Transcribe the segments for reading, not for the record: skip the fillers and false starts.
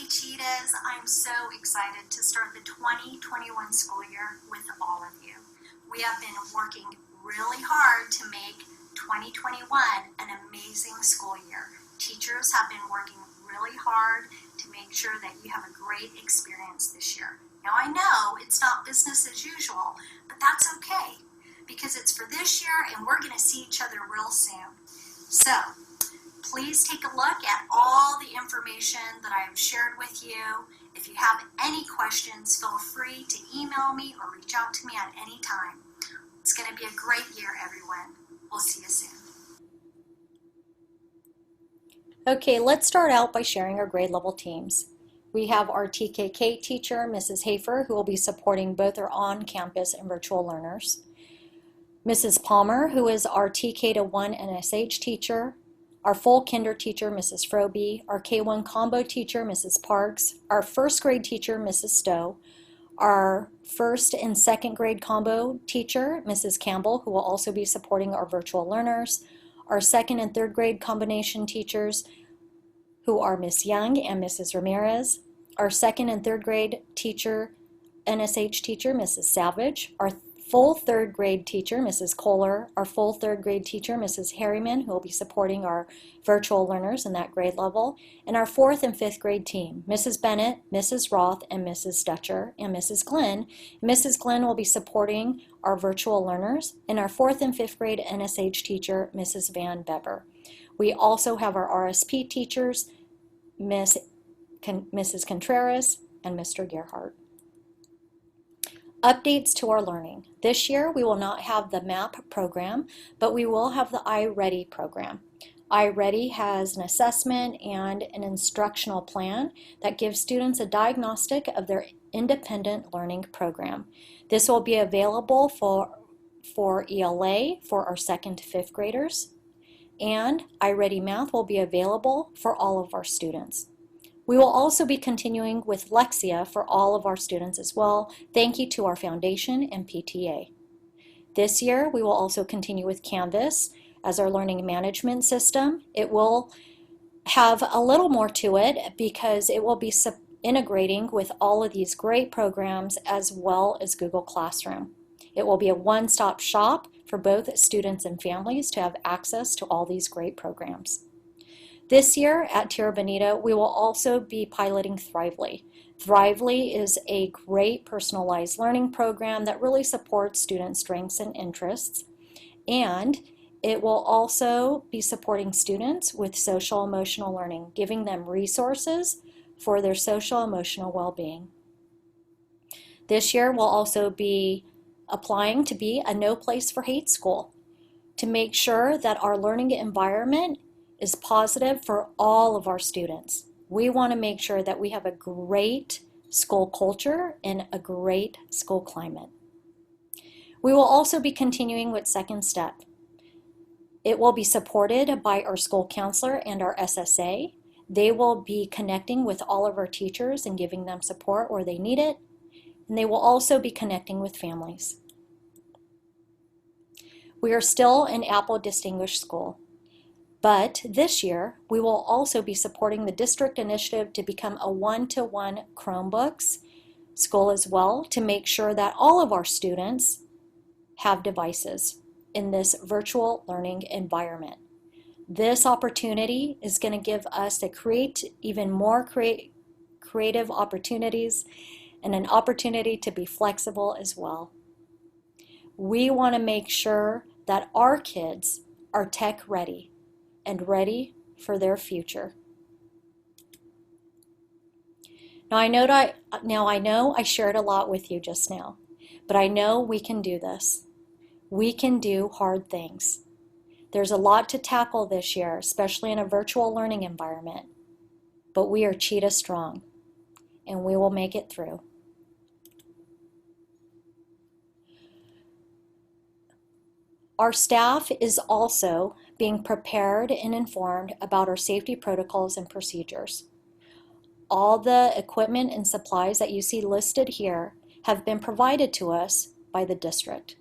Cheetahs, I'm so excited to start the 2021 school year with all of you. We have been working really hard to make 2021 an amazing school year. Teachers have been working really hard to make sure that you have a great experience this year. Now I know it's not business as usual, but that's okay because it's for this year and we're going to see each other real soon. So please take a look at all the information that I've shared with you. If you have any questions, feel free to email me or reach out to me at any time. It's going to be a great year, everyone. We'll see you soon. Okay, let's start out by sharing our grade level teams. We have our TKK teacher, Mrs. Hafer, who will be supporting both our on-campus and virtual learners. Mrs. Palmer, who is our TK to 1 NSH teacher. Our full kinder teacher, Mrs. Froby. Our K1 combo teacher, Mrs. Parks. Our first grade teacher, Mrs. Stowe. Our first and second grade combo teacher, Mrs. Campbell, who will also be supporting our virtual learners. Our second and third grade combination teachers, who are Miss Young and Mrs. Ramirez. Our second and third grade teacher, NSH teacher, Mrs. Savage. Our full third grade teacher, Mrs. Kohler. Our full third grade teacher, Mrs. Harriman, who will be supporting our virtual learners in that grade level. And our fourth and fifth grade team, Mrs. Bennett, Mrs. Roth, and Mrs. Dutcher, and Mrs. Glenn. Mrs. Glenn will be supporting our virtual learners. And our fourth and fifth grade NSH teacher, Mrs. Van Beber. We also have our RSP teachers, Mrs. Contreras and Mr. Gerhardt. Updates to our learning. This year we will not have the MAP program, but we will have the iReady program. iReady has an assessment and an instructional plan that gives students a diagnostic of their independent learning program. This will be available for ELA for our 2nd to 5th graders, and iReady Math will be available for all of our students. We will also be continuing with Lexia for all of our students as well. Thank you to our foundation and PTA. This year, we will also continue with Canvas as our learning management system. It will have a little more to it because it will be integrating with all of these great programs as well as Google Classroom. It will be a one-stop shop for both students and families to have access to all these great programs. This year at Tierra Bonita, we will also be piloting Thrively. Thrively is a great personalized learning program that really supports students' strengths and interests, and it will also be supporting students with social emotional learning, giving them resources for their social emotional well-being. This year, we'll also be applying to be a No Place for Hate school to make sure that our learning environment is positive for all of our students. We want to make sure that we have a great school culture and a great school climate. We will also be continuing with Second Step. It will be supported by our school counselor and our SSA. They will be connecting with all of our teachers and giving them support where they need it, and they will also be connecting with families. We are still an Apple Distinguished School. But this year, we will also be supporting the district initiative to become a one-to-one Chromebooks school as well to make sure that all of our students have devices in this virtual learning environment. This opportunity is going to give us to create even more creative opportunities and an opportunity to be flexible as well. We want to make sure that our kids are tech ready and ready for their future. Now I know I shared a lot with you just now, but I know we can do this. We can do hard things. There's a lot to tackle this year, especially in a virtual learning environment, but we are cheetah strong, and we will make it through. Our staff is also being prepared and informed about our safety protocols and procedures. All the equipment and supplies that you see listed here have been provided to us by the district.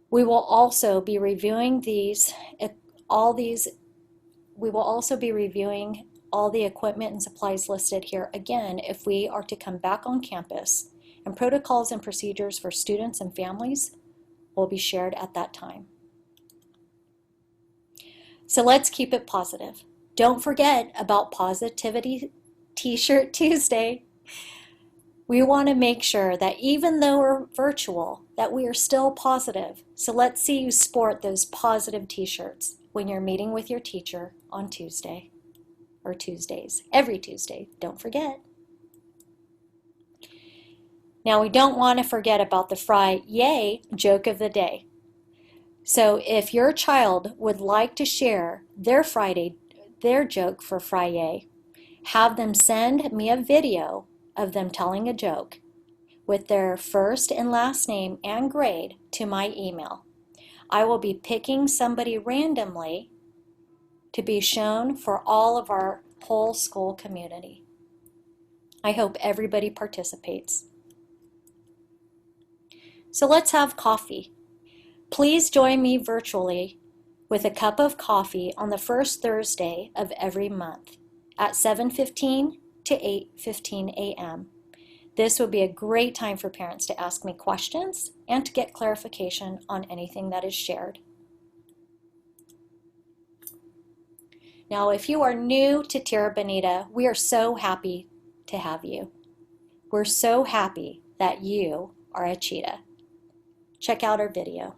We will also be reviewing all the equipment and supplies listed here again if we are to come back on campus, and protocols and procedures for students and families will be shared at that time. So let's keep it positive. Don't forget about Positivity T-shirt Tuesday. We want to make sure that even though we're virtual, that we are still positive. So let's see you sport those positive t-shirts when you're meeting with your teacher on Tuesday, or Tuesdays, every Tuesday, don't forget. Now we don't want to forget about the Fry-Yay joke of the day. So if your child would like to share their joke for Fry-Yay, have them send me a video of them telling a joke with their first and last name and grade to my email. I will be picking somebody randomly to be shown for all of our whole school community. I hope everybody participates. So let's have coffee. Please join me virtually with a cup of coffee on the first Thursday of every month at 7:15 to 8:15 a.m. This would be a great time for parents to ask me questions and to get clarification on anything that is shared. Now, if you are new to Tierra Bonita, we are so happy to have you. We're so happy that you are a cheetah. Check out our video.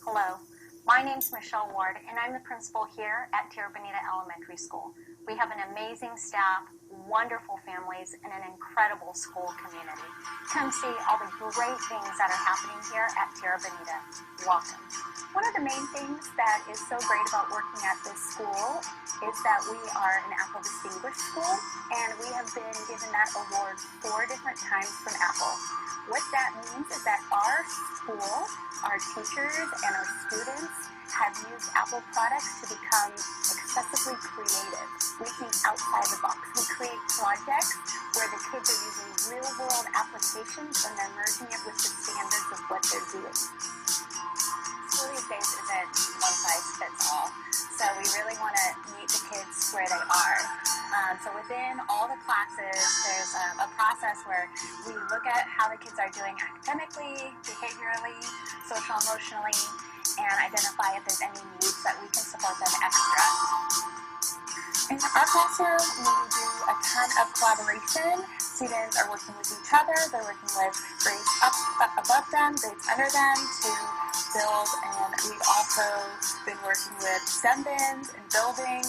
Hello, my name's Michelle Ward, and I'm the principal here at Tierra Bonita Elementary School. We have an amazing staff, wonderful families, and an incredible school community. Come see all the great things that are happening here at Tierra Bonita. Welcome. One of the main things that is so great about working at this school is that we are an Apple Distinguished School, and we have been given that award 4 different times from Apple. What that means is that our school, our teachers, and our students have used Apple products to become excessively creative. We think outside the box. We create projects where the kids are using real-world applications and they're merging it with the standards of what they're doing. School these days isn't one size fits all, so we really want to meet the kids where they are. So within all the classes, there's a process where we look at how the kids are doing academically, behaviorally, social-emotionally, and identify if there's any needs that we can support them extra. In our classroom, we do a ton of collaboration. Students are working with each other. They're working with grades up above them, grades under them to build. And we've also been working with STEM bins and building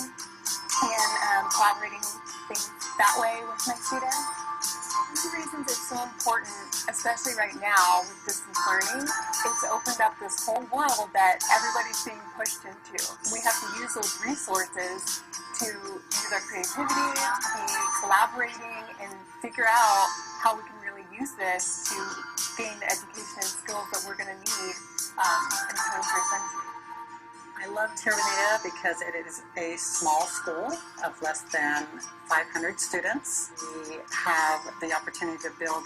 and collaborating things that way with my students. One of the reasons it's so important, especially right now with distance learning, it's opened up this whole world that everybody's being pushed into. We have to use those resources to use our creativity, be collaborating, and figure out how we can really use this to gain the education and skills that we're going to need in the 21st century. I love Tierra Bonita because it is a small school of less than 500 students. We have the opportunity to build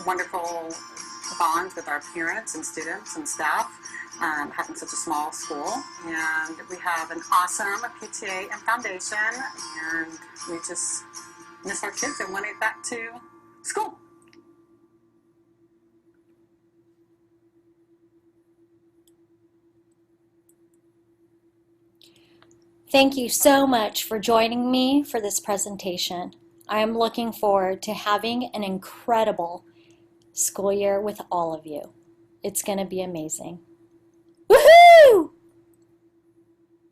wonderful bonds with our parents and students and staff, having such a small school. And we have an awesome PTA and foundation, and we just miss our kids and want to get back to school. Thank you so much for joining me for this presentation. I am looking forward to having an incredible school year with all of you. It's going to be amazing.